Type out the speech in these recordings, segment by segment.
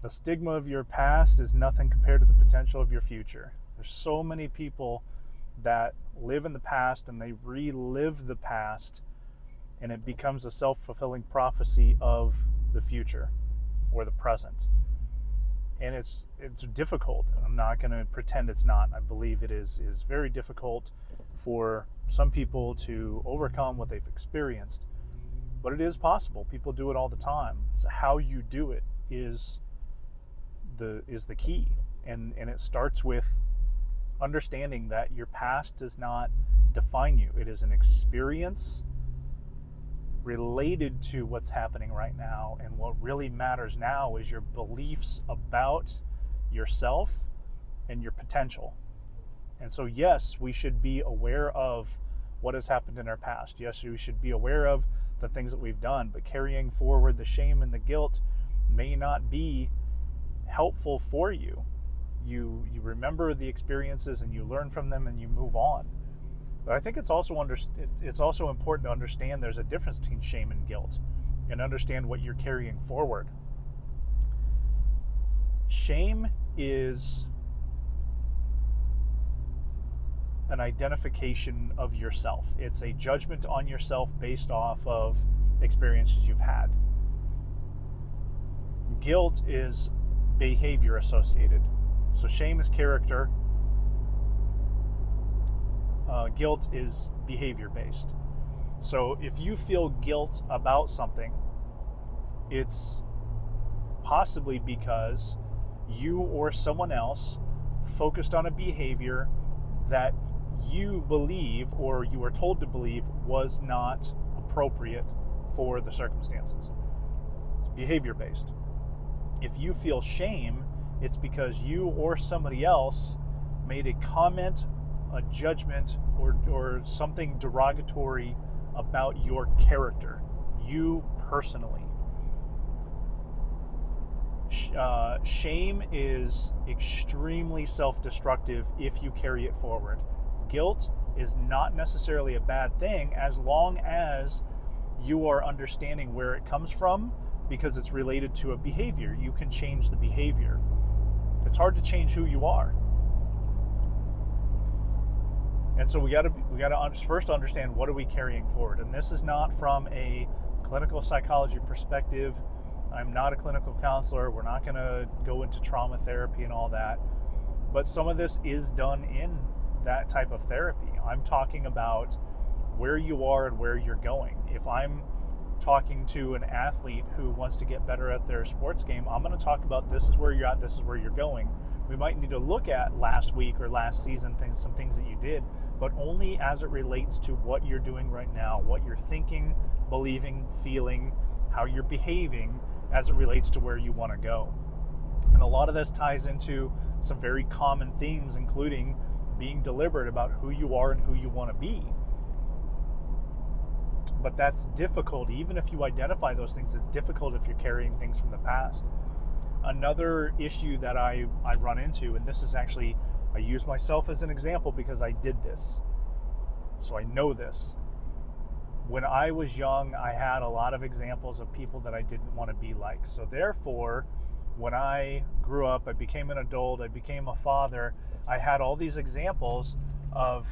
The stigma of your past is nothing compared to the potential of your future. There's so many people that live in the past and they relive the past, and it becomes a self-fulfilling prophecy of the future or the present. And it's difficult. I'm not going to pretend it's not. I believe it is very difficult for some people to overcome what they've experienced. But it is possible. People do it all the time. So how you do it is the key. And it starts with understanding that your past does not define you. It is an experience related to what's happening right now, and what really matters now is your beliefs about yourself and your potential. And so yes, we should be aware of what has happened in our past. Yes, we should be aware of the things that we've done, but carrying forward the shame and the guilt may not be helpful for you. You remember the experiences and you learn from them and you move on. But I think it's also important to understand there's a difference between shame and guilt, and understand what you're carrying forward. Shame is an identification of yourself. It's a judgment on yourself based off of experiences you've had. Guilt is behavior associated. So shame is character. Guilt is behavior based. So if you feel guilt about something, it's possibly because you or someone else focused on a behavior that you believe, or you were told to believe, was not appropriate for the circumstances. It's behavior based. If you feel shame, it's because you or somebody else made a comment, a judgment, or something derogatory about your character, you personally. Shame is extremely self-destructive if you carry it forward. Guilt is not necessarily a bad thing as long as you are understanding where it comes from, because it's related to a behavior. You can change the behavior. It's hard to change who you are. And so we got to first understand, what are we carrying forward? And this is not from a clinical psychology perspective. I'm not a clinical counselor. We're not going to go into trauma therapy and all that. But some of this is done in that type of therapy. I'm talking about where you are and where you're going. If I'm talking to an athlete who wants to get better at their sports game, I'm going to talk about, this is where you're at, this is where you're going. We might need to look at last week or last season, some things that you did, but only as it relates to what you're doing right now, what you're thinking, believing, feeling, how you're behaving as it relates to where you want to go. And a lot of this ties into some very common themes, including being deliberate about who you are and who you want to be. But that's difficult. Even if you identify those things, it's difficult if you're carrying things from the past. Another issue that I run into, and this is actually, I use myself as an example because I did this, so I know this. When I was young, I had a lot of examples of people that I didn't want to be like. So therefore, when I grew up, I became an adult, I became a father, I had all these examples of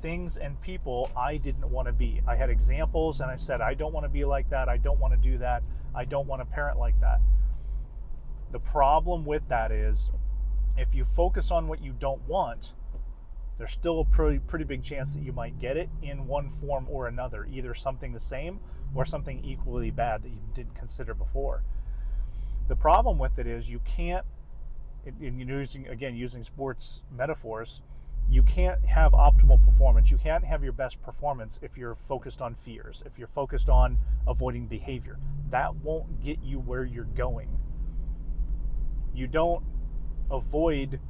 things and people I didn't want to be. I had examples and I said, I don't want to be like that, I don't want to do that, I don't want to parent like that. The problem with that is, if you focus on what you don't want, there's still a pretty big chance that you might get it in one form or another, either something the same or something equally bad that you didn't consider before. The problem with it is, you can't, using sports metaphors, you can't have optimal performance. You can't have your best performance if you're focused on fears, if you're focused on avoiding behavior. That won't get you where you're going. You don't avoid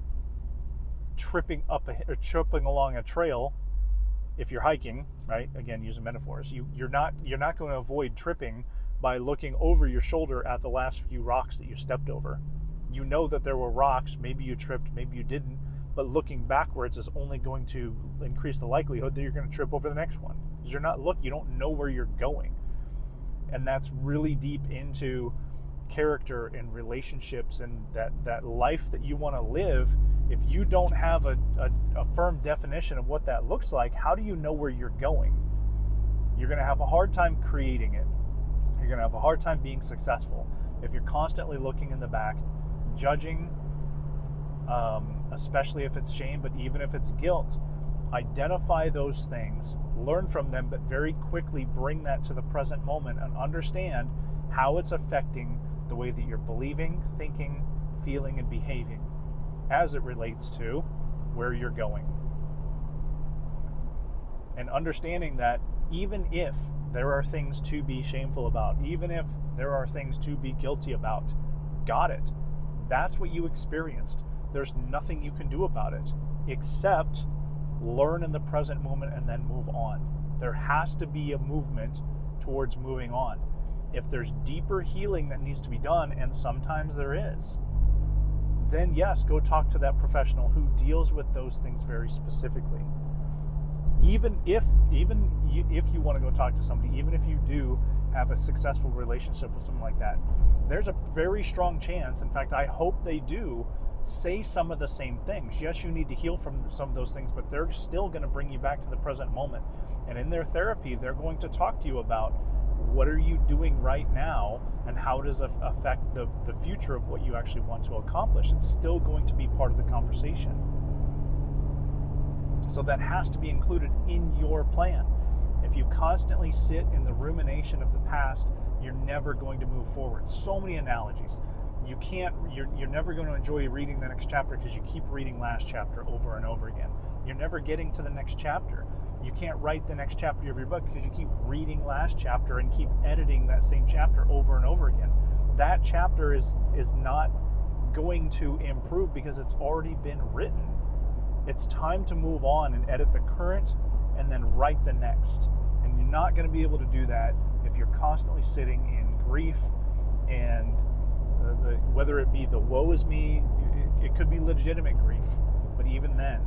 tripping along a trail if you're hiking, right? Again, using metaphors. You're not going to avoid tripping by looking over your shoulder at the last few rocks that you stepped over. You know that there were rocks, maybe you tripped, maybe you didn't, but looking backwards is only going to increase the likelihood that you're going to trip over the next one. Because you don't know where you're going. And that's really deep into character and relationships and that life that you want to live, if you don't have a firm definition of what that looks like, how do you know where you're going? You're going to have a hard time creating it. You're going to have a hard time being successful if you're constantly looking in the back, judging, especially if it's shame, but even if it's guilt. Identify those things, learn from them, but very quickly bring that to the present moment and understand how it's affecting the way that you're believing, thinking, feeling, and behaving as it relates to where you're going. And understanding that even if there are things to be shameful about, even if there are things to be guilty about, got it. That's what you experienced. There's nothing you can do about it except learn in the present moment and then move on. There has to be a movement towards moving on. If there's deeper healing that needs to be done, and sometimes there is, then yes, go talk to that professional who deals with those things very specifically. Even if you want to go talk to somebody, even if you do have a successful relationship with someone like that, there's a very strong chance, in fact, I hope they do, say some of the same things. Yes, you need to heal from some of those things, but they're still going to bring you back to the present moment. And in their therapy, they're going to talk to you about what are you doing right now and how does it affect the future of what you actually want to accomplish. It's still going to be part of the conversation. So that has to be included in your plan. If you constantly sit in the rumination of the past, you're never going to move forward. So many analogies. You're never going to enjoy reading the next chapter because you keep reading last chapter over and over again. You're never getting to the next chapter. You can't write the next chapter of your book because you keep reading last chapter and keep editing that same chapter over and over again. That chapter is not going to improve because it's already been written. It's time to move on and edit the current and then write the next. And you're not going to be able to do that if you're constantly sitting in grief and whether it be the woe is me, it could be legitimate grief, but even then,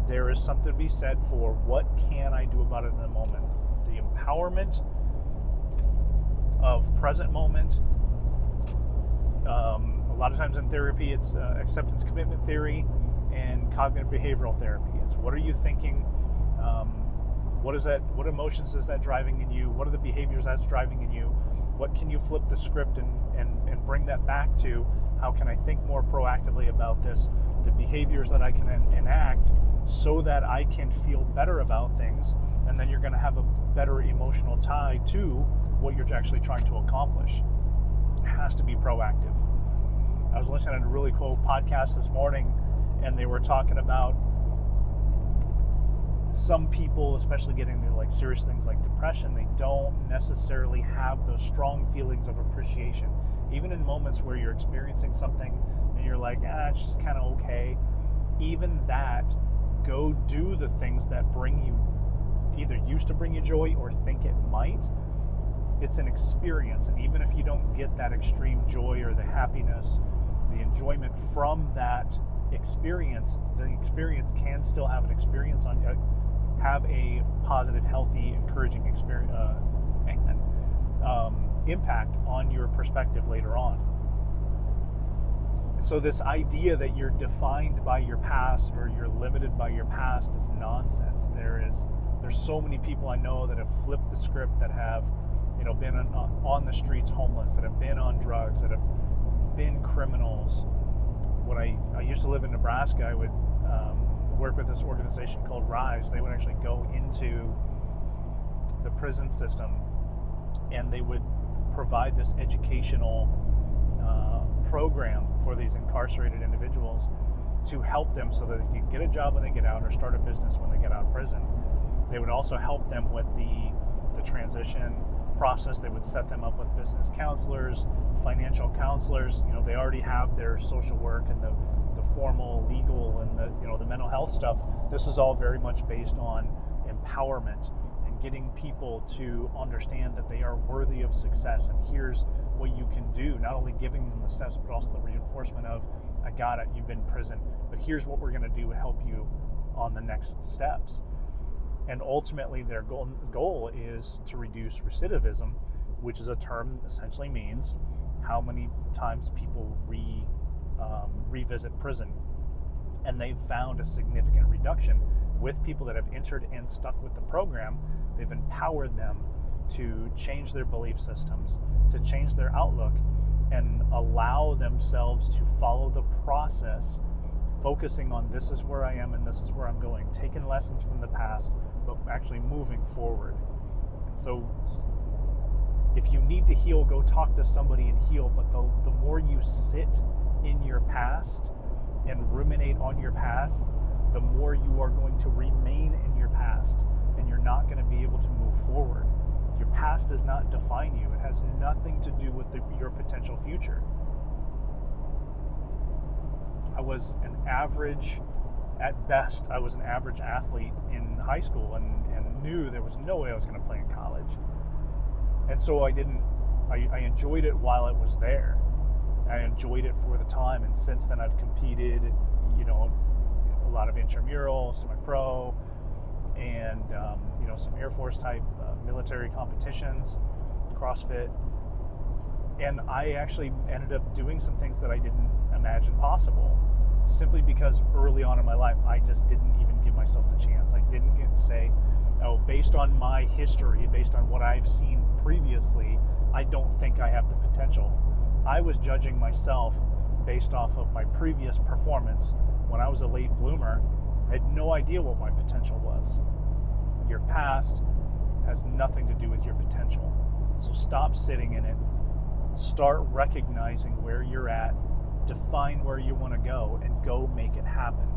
there is something to be said for what can I do about it in the moment. The empowerment of present moment. A lot of times in therapy, it's acceptance commitment theory and cognitive behavioral therapy. It's what are you thinking? What emotions is that driving in you? What are the behaviors that's driving in you? What can you flip the script and bring that back to? How can I think more proactively about this? The behaviors that I can enact so that I can feel better about things, and then you're going to have a better emotional tie to what you're actually trying to accomplish. It has to be proactive. I was listening to a really cool podcast this morning, and they were talking about some people, especially getting into like serious things like depression, they don't necessarily have those strong feelings of appreciation. Even in moments where you're experiencing something and you're like, it's just kind of okay. Even that, go do the things that bring you, either used to bring you joy or think it might. It's an experience, and even if you don't get that extreme joy or the happiness, the enjoyment from that experience, the experience can still have an experience on you, have a positive, healthy, encouraging experience, impact on your perspective later on. And so this idea that you're defined by your past or you're limited by your past is nonsense. There's so many people I know that have flipped the script, that have been on the streets homeless, that have been on drugs, that have been criminals. When I used to live in Nebraska, I would work with this organization called Rise. They would actually go into the prison system and they would provide this educational program for these incarcerated individuals to help them so that they can get a job when they get out or start a business when they get out of prison. They would also help them with the transition process. They would set them up with business counselors, financial counselors. They already have their social work and the formal legal and the mental health stuff. This is all very much based on empowerment and getting people to understand that they are worthy of success, and here's what you can do. Not only giving them the steps, but also the reinforcement of, I got it, you've been in prison, but here's what we're going to do to help you on the next steps. And ultimately their goal is to reduce recidivism, which is a term that essentially means how many times people revisit prison, and they've found a significant reduction with people that have entered and stuck with the program. They've empowered them to change their belief systems, to change their outlook, and allow themselves to follow the process, focusing on this is where I am and this is where I'm going, taking lessons from the past, but actually moving forward. And so if you need to heal, go talk to somebody and heal, but the more you sit in your past and ruminate on your past, the more you are going to remain in your past, and you're not going to be able to move forward. Your past does not define you. It has nothing to do with your potential future. I was an average, at best, I was an average athlete in high school, and knew there was no way I was going to play in college. And so I enjoyed it while it was there. I enjoyed it for the time, and since then I've competed, a lot of intramural, semi-pro, and some Air Force type military competitions, CrossFit. And I actually ended up doing some things that I didn't imagine possible, simply because early on in my life, I just didn't even give myself the chance. I didn't get to say, oh, based on my history, based on what I've seen previously, I don't think I have the potential. I was judging myself based off of my previous performance. When I was a late bloomer, I had no idea what my potential was. Your past has nothing to do with your potential. So stop sitting in it. Start recognizing where you're at, define where you want to go, and go make it happen.